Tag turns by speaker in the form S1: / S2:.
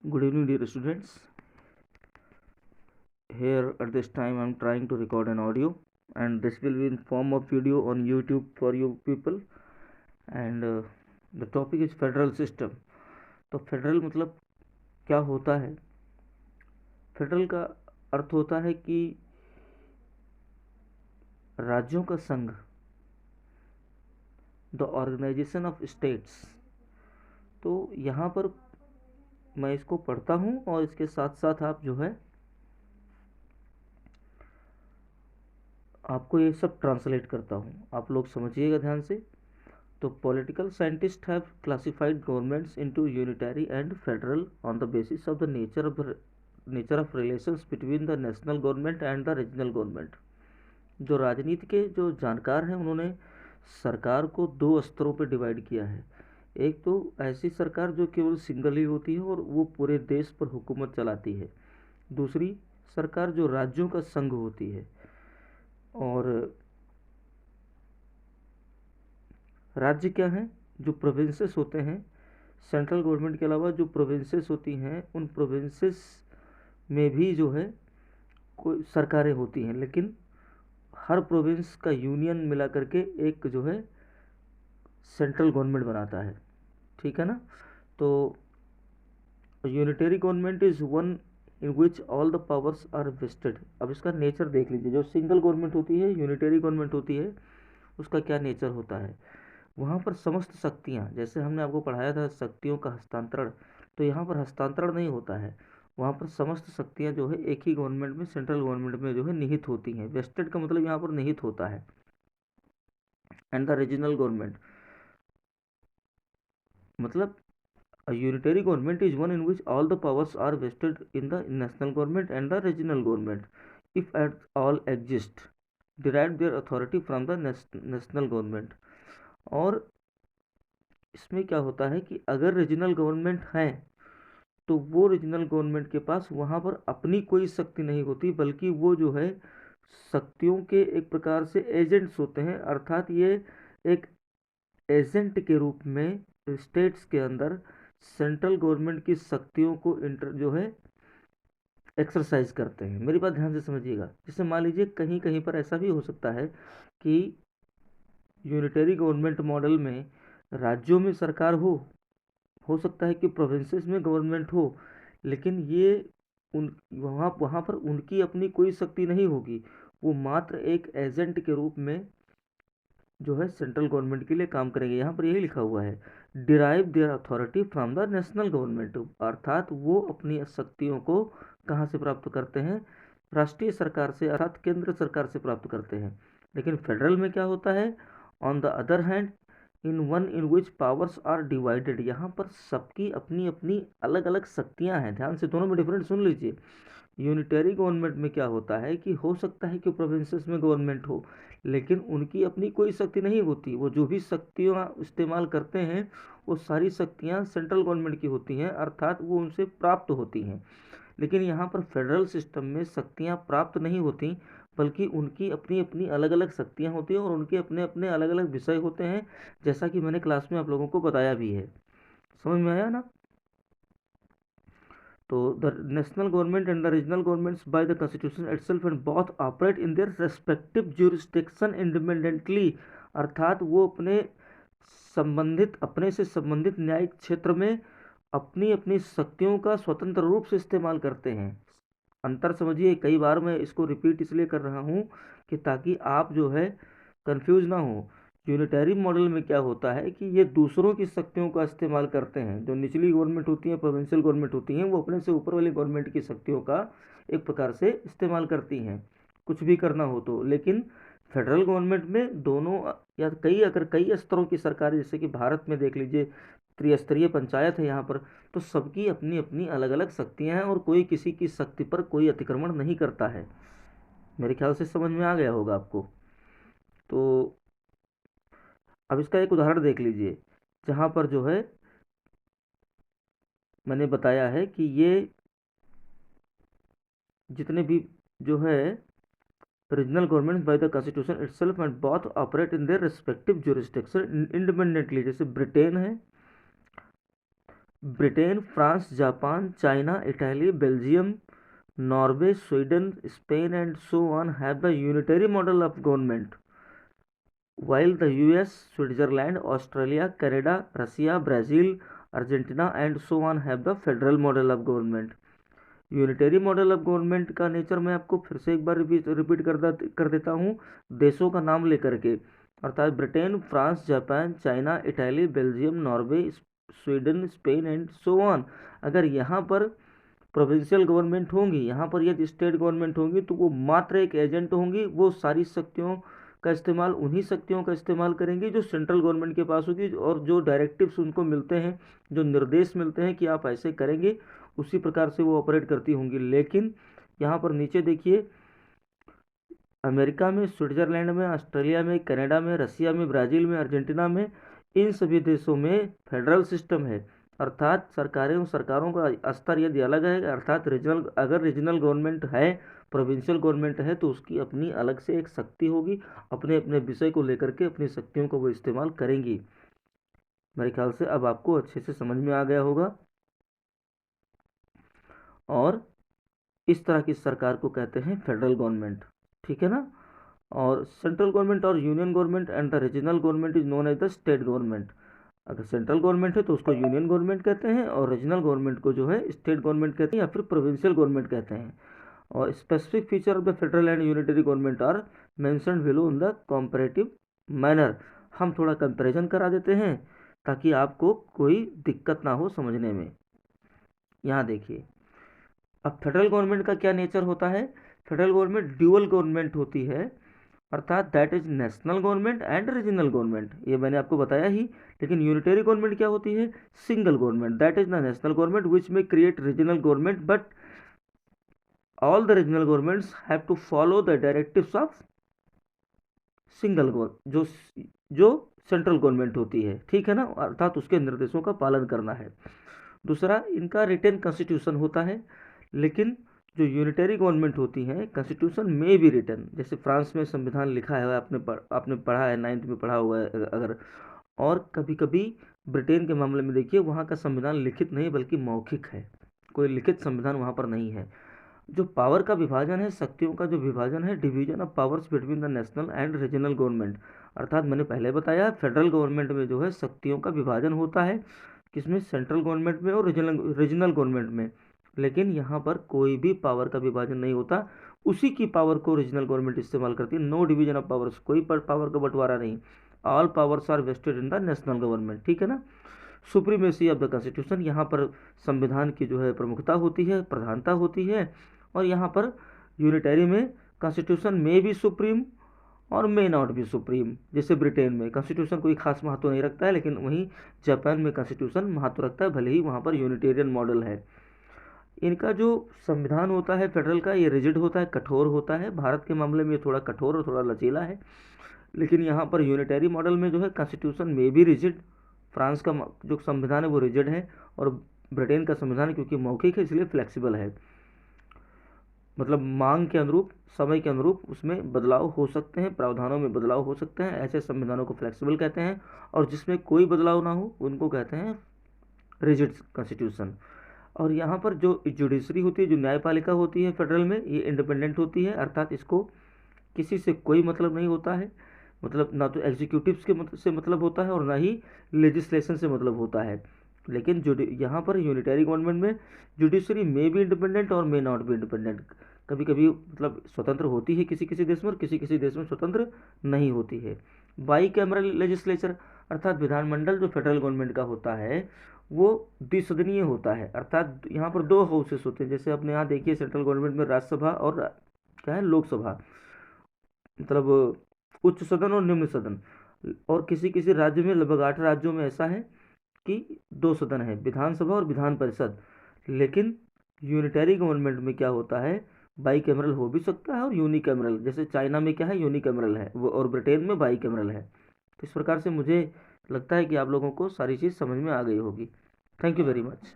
S1: Good evening, dear students. Here at this time, I'm trying to record an audio, and this will be in form of video on YouTube for you people. And the topic is federal system. तो federal मतलब क्या होता है? Federal का अर्थ होता है कि राज्यों का संघ, द ऑर्गेनाइजेशन ऑफ स्टेट्स। तो यहाँ पर मैं इसको पढ़ता हूँ और इसके साथ साथ आप जो है आपको ये सब ट्रांसलेट करता हूँ, आप लोग समझिएगा ध्यान से। तो political scientist have classified governments into unitary and federal on the basis of the nature of relations between the national government and the regional government. जो राजनीति के जो जानकार हैं उन्होंने सरकार को दो स्तरों पर डिवाइड किया है। एक तो ऐसी सरकार जो केवल सिंगल ही होती है और वो पूरे देश पर हुकूमत चलाती है। दूसरी सरकार जो राज्यों का संघ होती है। और राज्य क्या हैं? जो प्रोविंसेस होते हैं, सेंट्रल गवर्नमेंट के अलावा जो प्रोविंसेस होती हैं, उन प्रोविंसेस में भी जो है कोई सरकारें होती हैं, लेकिन हर प्रोविंस का यूनियन मिला करके एक जो है सेंट्रल गवर्नमेंट बनाता है, ठीक है ना। तो unitary government is one in which all the powers are vested. अब इसका नेचर देख लीजिए। जो सिंगल गवर्नमेंट होती है, यूनिटरी गवर्नमेंट होती है, उसका क्या नेचर होता है? वहाँ पर समस्त शक्तियाँ, जैसे हमने आपको पढ़ाया था शक्तियों का हस्तांतरण, तो यहाँ पर हस्तांतरण नहीं होता है। वहाँ पर समस्त शक्तियाँ जो है एक ही गवर्नमेंट में, सेंट्रल गवर्नमेंट में जो है निहित होती हैं। वेस्टेड का मतलब यहाँ पर निहित होता है। एंड द रीजनल गवर्नमेंट मतलब a unitary government is one in which all the powers are vested in the national government and the regional government, if at all exist, derive their authority from the national government। और इसमें क्या होता है कि अगर regional government है तो वो रीजनल गवर्नमेंट के पास वहाँ पर अपनी कोई शक्ति नहीं होती, बल्कि वो जो है शक्तियों के एक प्रकार से एजेंट्स होते हैं। अर्थात ये एक एजेंट के रूप में स्टेट्स के अंदर सेंट्रल गवर्नमेंट की शक्तियों को जो है एक्सरसाइज करते हैं। मेरी बात ध्यान से समझिएगा। जैसे मान लीजिए कहीं कहीं पर ऐसा भी हो सकता है कि यूनिटरी गवर्नमेंट मॉडल में राज्यों में सरकार हो सकता है कि प्रोविंसेस में गवर्नमेंट हो, लेकिन ये उन वहाँ पर उनकी अपनी कोई शक्ति नहीं होगी। वो मात्र एक एजेंट के रूप में जो है सेंट्रल गवर्नमेंट के लिए काम करेंगे। यहाँ पर यही लिखा हुआ है, derive their authority from the national government. अर्थात वो अपनी शक्तियों को कहाँ से प्राप्त करते हैं? राष्ट्रीय सरकार से, अर्थात केंद्र सरकार से प्राप्त करते हैं। लेकिन फेडरल में क्या होता है? On the other hand, in one in which powers are divided, यहाँ पर सबकी अपनी अपनी अलग अलग शक्तियाँ हैं। ध्यान से दोनों में डिफरेंट सुन लीजिए। यूनिटरी गवर्नमेंट में क्या होता है कि हो सकता है कि प्रोविंसेस में गवर्नमेंट हो, लेकिन उनकी अपनी कोई शक्ति नहीं होती। वो जो भी शक्तियाँ इस्तेमाल करते हैं वो सारी शक्तियाँ सेंट्रल गवर्नमेंट की होती हैं, अर्थात वो उनसे प्राप्त होती हैं। लेकिन यहाँ पर फेडरल सिस्टम में शक्तियाँ प्राप्त नहीं होती, बल्कि उनकी अपनी अपनी अलग अलग शक्तियाँ होती हैं और उनके अपने अपने अलग अलग विषय होते हैं, जैसा कि मैंने क्लास में आप लोगों को बताया भी है। समझ में आया ना? तो the national government and the regional governments by the constitution itself and both operate in their respective jurisdiction independently. अर्थात वो अपने से संबंधित न्यायिक क्षेत्र में अपनी अपनी शक्तियों का स्वतंत्र रूप से इस्तेमाल करते हैं। अंतर समझिए। कई बार मैं इसको रिपीट इसलिए कर रहा हूँ कि ताकि आप जो है कंफ्यूज ना हो। यूनिटरी मॉडल में क्या होता है कि ये दूसरों की शक्तियों का इस्तेमाल करते हैं। जो निचली गवर्नमेंट होती है, प्रोविंशियल गवर्नमेंट होती हैं, वो अपने से ऊपर वाली गवर्नमेंट की शक्तियों का एक प्रकार से इस्तेमाल करती हैं कुछ भी करना हो तो। लेकिन फेडरल गवर्नमेंट में दोनों या अगर कई स्तरों की सरकार, जैसे कि भारत में देख लीजिए त्रिस्तरीय पंचायत है यहाँ पर, तो सबकी अपनी अपनी अलग अलग शक्तियाँ हैं और कोई किसी की शक्ति पर कोई अतिक्रमण नहीं करता है। मेरे ख्याल से समझ में आ गया होगा आपको। तो अब इसका एक उदाहरण देख लीजिए, जहाँ पर जो है मैंने बताया है कि ये जितने भी जो है regional government by the constitution itself and both operate in their respective jurisdiction independently. जैसे ब्रिटेन है, Britain, France, Japan, China, Italy, Belgium, Norway, Sweden, Spain and so on have the unitary model of government, while the US, Switzerland, Australia, Canada, Russia, Brazil, Argentina and so on have the federal model of government. Unitary model of government का nature मैं आपको फिर से एक बार repeat कर देता हूँ देशों का नाम लेकर के, अर्थात Britain, France, Japan, China, Italy, Belgium, Norway, Sweden, Spain and so on. अगर यहाँ पर प्रोविंशियल गवर्नमेंट होंगी, यहाँ पर यदि स्टेट गवर्नमेंट होंगी तो वो मात्र एक एजेंट होंगी, वो सारी शक्तियों का इस्तेमाल, उन्हीं शक्तियों का इस्तेमाल करेंगी जो सेंट्रल गवर्नमेंट के पास होगी, और जो डायरेक्टिव्स उनको मिलते हैं, जो निर्देश मिलते हैं कि आप ऐसे करेंगे, उसी प्रकार से वो ऑपरेट करती होंगी। लेकिन यहाँ पर नीचे देखिए, अमेरिका में, स्विट्जरलैंड में, ऑस्ट्रेलिया में, कनाडा में, रसिया में, ब्राज़ील में, अर्जेंटीना में, इन सभी देशों में फेडरल सिस्टम है, अर्थात सरकारों का स्तर यदि अलग है, अर्थात अगर रीजनल गवर्नमेंट है, प्रोविंशियल गवर्नमेंट है, तो उसकी अपनी अलग से एक शक्ति होगी, अपने अपने विषय को लेकर के अपनी शक्तियों को वो इस्तेमाल करेंगी। मेरे ख्याल से अब आपको अच्छे से समझ में आ गया होगा। और इस तरह की सरकार को कहते हैं फेडरल गवर्नमेंट, ठीक है ना। और सेंट्रल गवर्नमेंट और union government and the regional government is known as the state government. अगर सेंट्रल गवर्नमेंट है तो उसको यूनियन गवर्नमेंट कहते हैं, और रीजनल गवर्नमेंट को जो है स्टेट गवर्नमेंट कहते हैं या फिर प्रोविंशियल गवर्नमेंट कहते हैं। और specific feature of the federal and unitary government are mentioned below in the comparative manner. हम थोड़ा कंपैरिजन करा देते हैं ताकि आपको कोई दिक्कत ना हो समझने में। यहाँ देखिए, अब फेडरल गवर्नमेंट का क्या नेचर होता है। फेडरल गवर्नमेंट ड्यूअल गवर्नमेंट होती है, अर्थात that is national government and regional government, ये मैंने आपको बताया ही। लेकिन यूनिटरी गवर्नमेंट क्या होती है, single government, that is the national government which में create regional government, but all the regional governments have to follow the directives of single government, जो सेंट्रल गवर्नमेंट होती है, ठीक है ना, अर्थात उसके निर्देशों का पालन करना है। दूसरा, इनका रिटन कॉन्स्टिट्यूशन होता है, लेकिन जो यूनिटरी गवर्नमेंट होती है कॉन्स्टिट्यूशन में भी रिटन, जैसे फ्रांस में संविधान लिखा है, आपने पढ़ा है, 9th में पढ़ा हुआ है अगर। और कभी कभी ब्रिटेन के मामले में देखिए, वहाँ का संविधान लिखित नहीं बल्कि मौखिक है, कोई लिखित संविधान वहाँ पर नहीं है। जो पावर का विभाजन है, शक्तियों का जो विभाजन है, division of powers between the national and regional government, अर्थात मैंने पहले बताया फेडरल गवर्नमेंट में जो है शक्तियों का विभाजन होता है, किसमें, सेंट्रल गवर्नमेंट में और रीजनल गवर्नमेंट में। लेकिन यहाँ पर कोई भी पावर का विभाजन नहीं होता, उसी की पावर को रीजनल गवर्नमेंट इस्तेमाल करती है। नो डिवीजन ऑफ पावर्स, कोई पावर का बंटवारा नहीं, all powers are vested in the national government, ठीक है ना। सुप्रीमेसी ऑफ द कॉन्स्टिट्यूशन, यहाँ पर संविधान की जो है प्रमुखता होती है, प्रधानता होती है। और यहाँ पर यूनिटरी में कॉन्स्टिट्यूशन में भी सुप्रीम और मे नॉट बी सुप्रीम, जैसे ब्रिटेन में कॉन्स्टिट्यूशन कोई खास महत्व नहीं रखता है, लेकिन वहीं जापान में कॉन्स्टिट्यूशन महत्व रखता है, भले ही वहाँ पर यूनिटेरियन मॉडल है। इनका जो संविधान होता है फेडरल का, ये रिजिड होता है, कठोर होता है। भारत के मामले में ये थोड़ा कठोर और थोड़ा लचीला है, लेकिन यहाँ पर यूनिटरी मॉडल में जो है कॉन्स्टिट्यूशन में भी रिजिड, फ्रांस का जो संविधान है वो रिजिड है, और ब्रिटेन का संविधान क्योंकि मौखिक है इसलिए फ्लेक्सिबल है, मतलब मांग के अनुरूप, समय के अनुरूप उसमें बदलाव हो सकते हैं, प्रावधानों में बदलाव हो सकते हैं, ऐसे संविधानों को फ्लेक्सिबल कहते हैं। और जिसमें कोई बदलाव ना हो उनको कहते हैं रिजिड कॉन्स्टिट्यूशन। और यहाँ पर जो जुडिशरी होती है, जो न्यायपालिका होती है फेडरल में, ये इंडिपेंडेंट होती है, अर्थात इसको किसी से कोई मतलब नहीं होता है, मतलब ना तो एग्जीक्यूटिव्स के से मतलब होता है और ना ही लेजिस्लेशन से मतलब होता है। लेकिन यहाँ पर यूनिटरी गवर्नमेंट में जुडिशरी में भी इंडिपेंडेंट और मे नॉट भी इंडिपेंडेंट, कभी कभी मतलब स्वतंत्र होती है किसी किसी देश में, और किसी किसी देश में स्वतंत्र नहीं होती है। बाई कैमरल लेजिस्लेचर, अर्थात विधानमंडल जो फेडरल गवर्नमेंट का होता है वो द्विसदनीय होता है, अर्थात यहाँ पर दो हाउसेस होते हैं। जैसे अपने यहाँ देखिए सेंट्रल गवर्नमेंट में राज्यसभा और क्या है, लोकसभा, मतलब उच्च सदन और निम्न सदन। और किसी किसी राज्य में, लगभग 8 राज्यों में ऐसा है कि 2 सदन है, विधानसभा और विधान परिषद। लेकिन यूनिटरी गवर्नमेंट में क्या होता है, बाई कैमरल हो भी सकता है और यूनिकैमरल, जैसे चाइना में क्या है, यूनिकैमरल है वो, और ब्रिटेन में बाई कैमरल है। तो इस प्रकार से मुझे लगता है कि आप लोगों को सारी चीज़ समझ में आ गई होगी। Thank you very much.